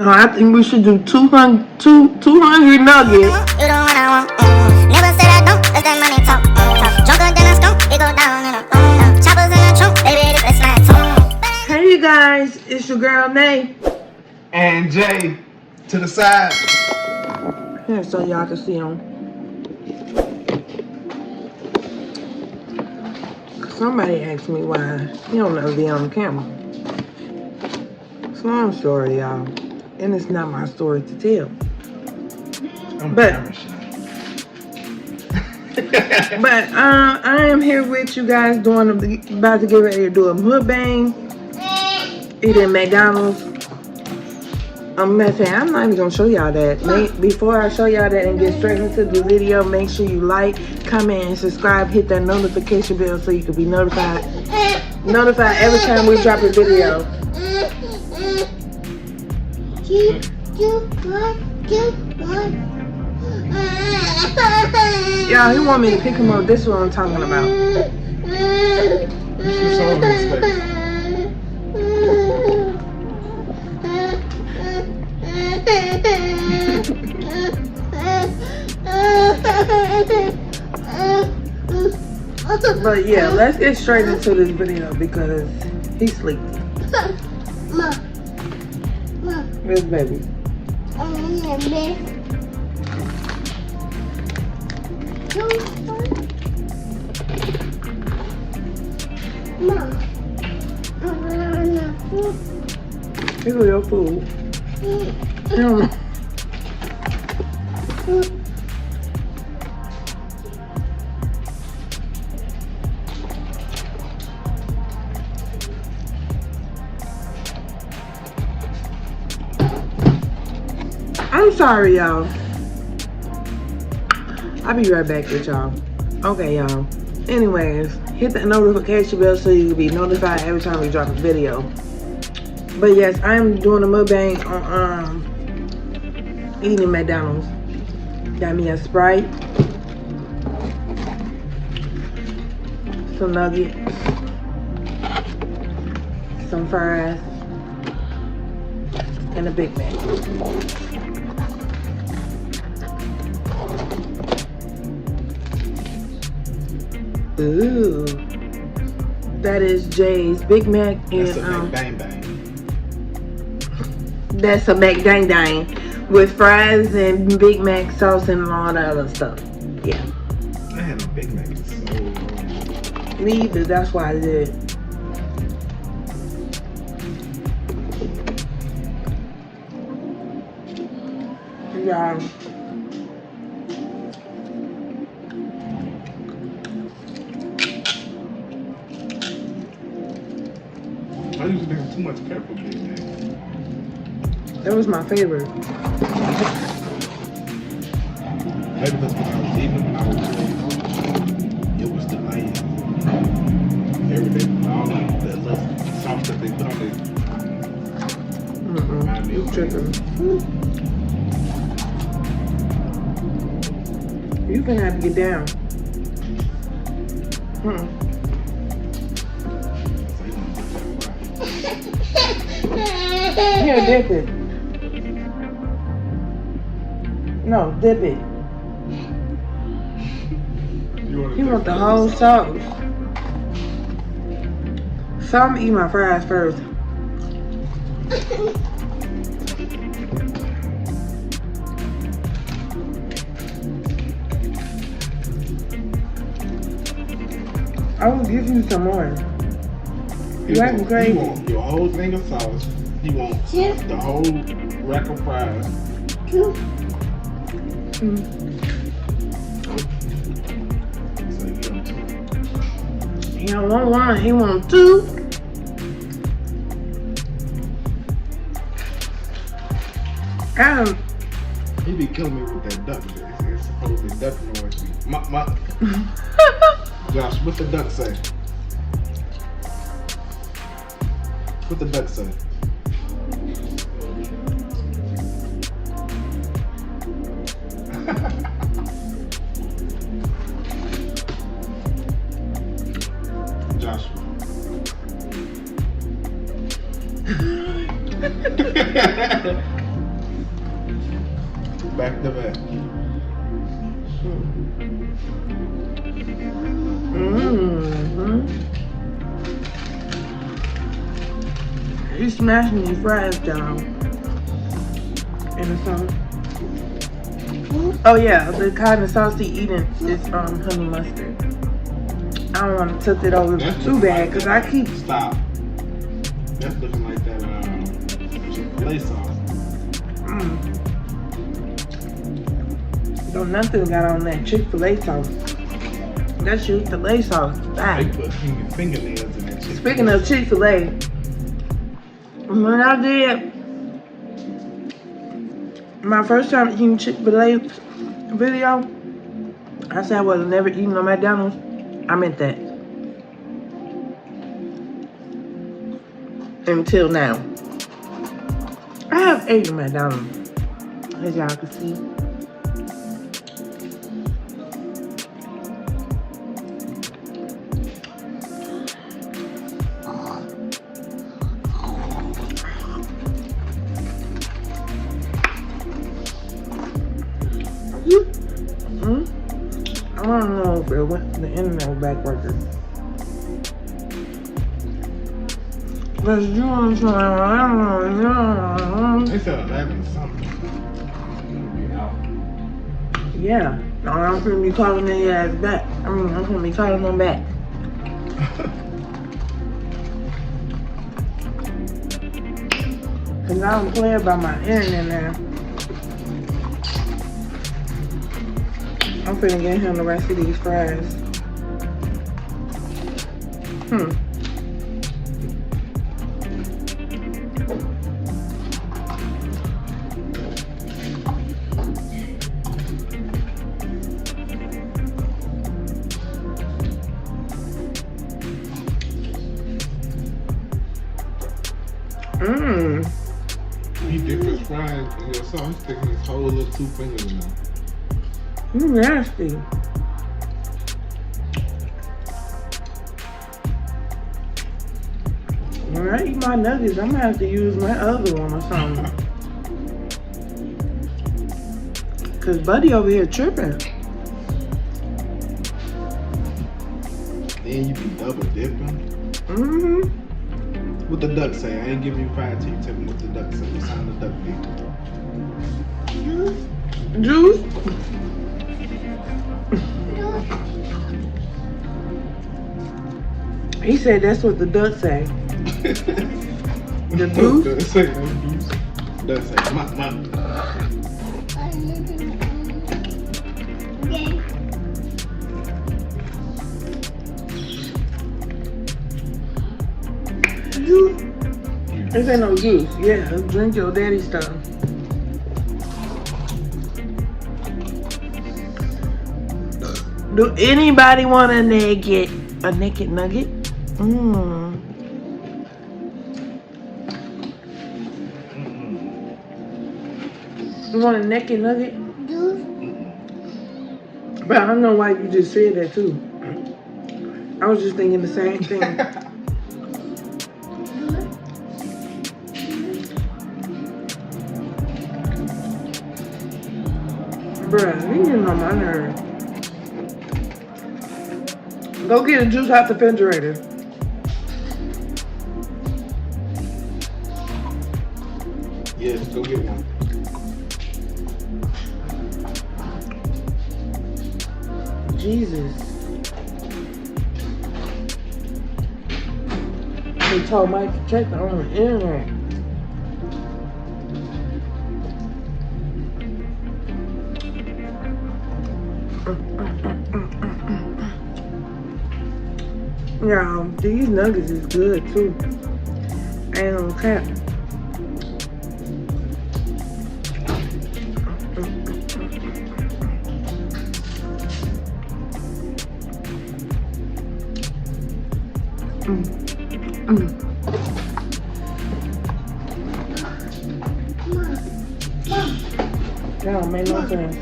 No, I think we should do 200 nuggets. You don't want I want. Never said I don't, cause that money talk. Drunker than a stone, it go down in a choppers in the trunk, baby, this is my tune. Hey you guys, it's your girl Nay. And Jay to the side. Here, so y'all can see them. Somebody asked me why he don't know be on camera. It's a long story, y'all. And it's not my story to tell. But I am here with you guys about to get ready to do a mukbang. Eating McDonald's. I'm not even gonna show y'all that. Before I show y'all that and get straight into the video, make sure you like, comment, and subscribe. Hit that notification bell so you can be notified every time we drop a video. Y'all, he want me to pick him up. This is what I'm talking about. But yeah, let's get straight into this video because he's sleeping. Where's baby? Here go your food. I'm sorry, y'all. I'll be right back with y'all. Okay, y'all. Anyways, hit that notification bell so you can be notified every time we drop a video. But yes, I am doing a mukbang on eating McDonald's. Got me a Sprite, some nuggets, some fries, and a Big Mac. Ooh, that is Jay's Big Mac and that's a bang bang. That's a McDang dang with fries and Big Mac sauce and all that other stuff. Yeah. I had a Big Mac in so long. Me either. That's why I did. Yeah. I used to have too much pepper, Big Mac. That was my favorite. Maybe that's when I was eating when I was it was delayed. Every day, all that little sauce that they put on it. You tripping. You gonna have to get down. Here, dip it. No, dip it. You want the whole sauce. So I'm gonna eat my fries first. I will give you some more. You acting crazy. You want your whole thing of sauce. You want the whole rack of fries. He don't want one, he want two. He be killing me with that duck. It's supposed to be duck noise. Josh, what the duck say? What the duck say? Joshua. back to back. He's smashing these fries down in the sauce. Oh yeah, the kind of sauce he eating is honey mustard. I don't want to tilt it over too bad because I keep. Stop. That's looking like that Chick-fil-A sauce. Don't nothing got on that Chick-fil-A sauce. That's Chick-fil-A sauce. They put fingernails in that Chick-fil-A. Speaking of Chick-fil-A, when I did my first time eating Chick-fil-A video, I said I was never eating on McDonald's. I meant that. Until now. I have eaten McDonald's, as y'all can see. I don't know if the internet was back working. Let's do something. They said 11 something. Yeah. I'm gonna be calling their ass back. I'm gonna be calling them back. Cause I don't play about my internet now. I'm finna get him the rest of these fries. He dipped his fries in your sauce. He's sticking his whole little 2 fingers in there. You nasty. When I eat my nuggets, I'm gonna have to use my other one or something. Cause Buddy over here tripping. Then you be double dipping. What the duck say? I ain't giving you 5 till you tell me what the duck say. What sound the duck make? Juice? He said that's what the duck say. The juice? Duck say no juice. Duck say ma. This ain't no juice. Yeah, drink your daddy stuff. Do anybody want a naked nugget? You want a naked nugget? But I don't know why you just said that too. I was just thinking the same thing. Bruh, you getting on my nerves. Go get a juice out the refrigerator. Yes, go get one. Jesus. They told Mike to check on the internet. Yeah, these nuggets is good too. Ain't no cap. That don't make no sense.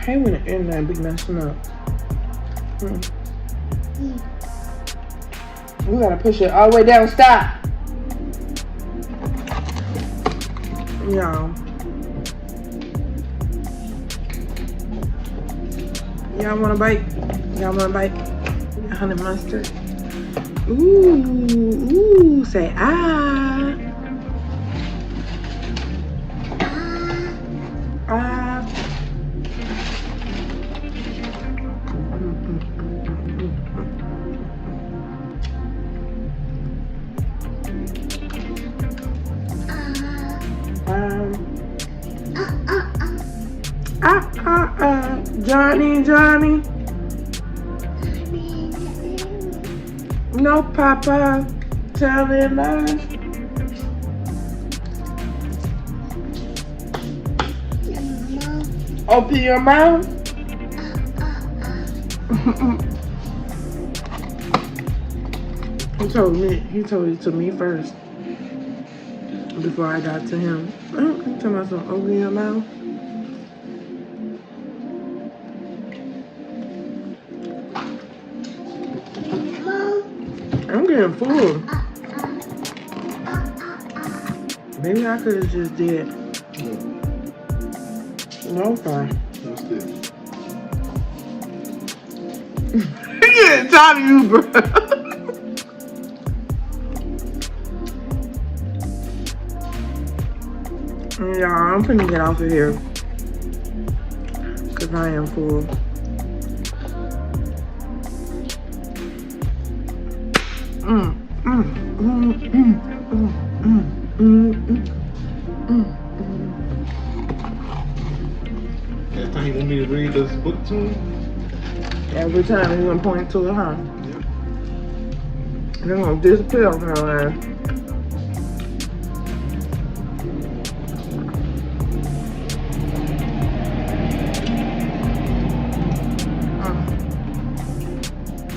hate when the internet be messing up. We gotta push it all the way down. Stop. Y'all. Y'all want a bite? Y'all want a bite? Honey mustard. Ooh, say ah. Ah. Johnny. No, Papa, telling lies. Open your mouth. He told it to me first before I got to him. He told myself, open your mouth. I'm getting full. Maybe I could have just did. No fine. What's this? I'm getting tired of you, bro. Yeah, I'm finna get off of here. Cause I am full. That time you want me to read this book to him? Every time he's gonna point to it, huh? Yeah. They're gonna disappear on her ass.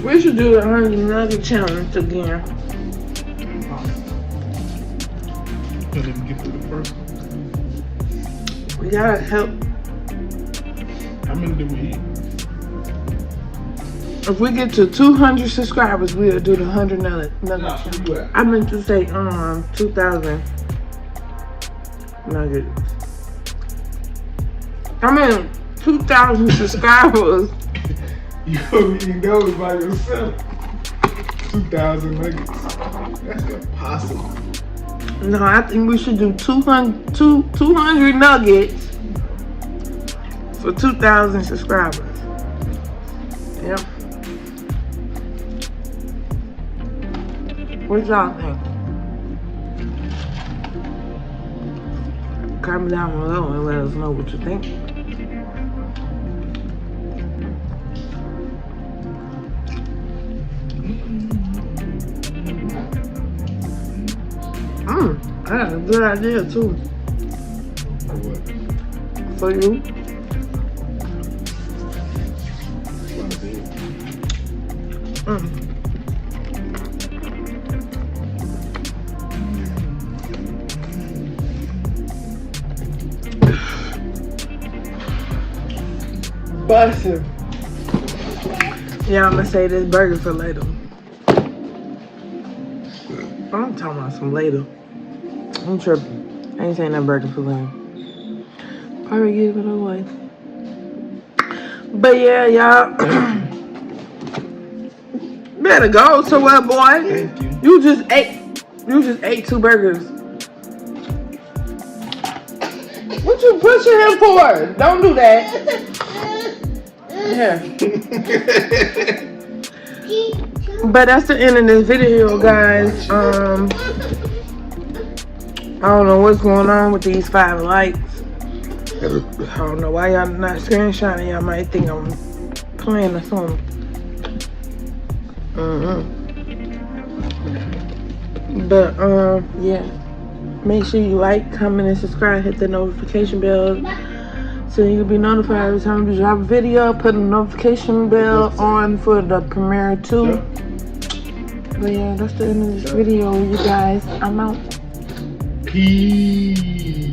We should do the 100 nugget challenge again. Couldn't even get through the first one. We gotta help. How many did we eat? If we get to 200 subscribers, we'll do the 100 nugget challenge. I meant to say 2,000 nuggets. I mean 2,000 subscribers. You eating those by yourself? 2,000 nuggets. That's impossible. No, I think we should do 200 nuggets for 2,000 subscribers. Yep. What y'all think? Comment down below and let us know what you think. I got a good idea too. For what? For you. What I did. Bussin'. Yeah, I'm gonna say this burger for later. I'm talking about some later. I'm tripping. I ain't saying that burger for later. Probably give it away. But yeah, y'all. Better go somewhere, boy. Thank you. You just ate 2 burgers. What you pushing him for? Don't do that. Yeah. But that's the end of this video, guys. I don't know what's going on with these 5 likes. I don't know why y'all not screenshotting. Y'all might think I'm playing or something. But yeah. Make sure you like, comment, and subscribe. Hit the notification bell so you'll be notified every time we drop a video. Put a notification bell on for the premiere too. But yeah, that's the end of this video, you guys. I'm out. Peace.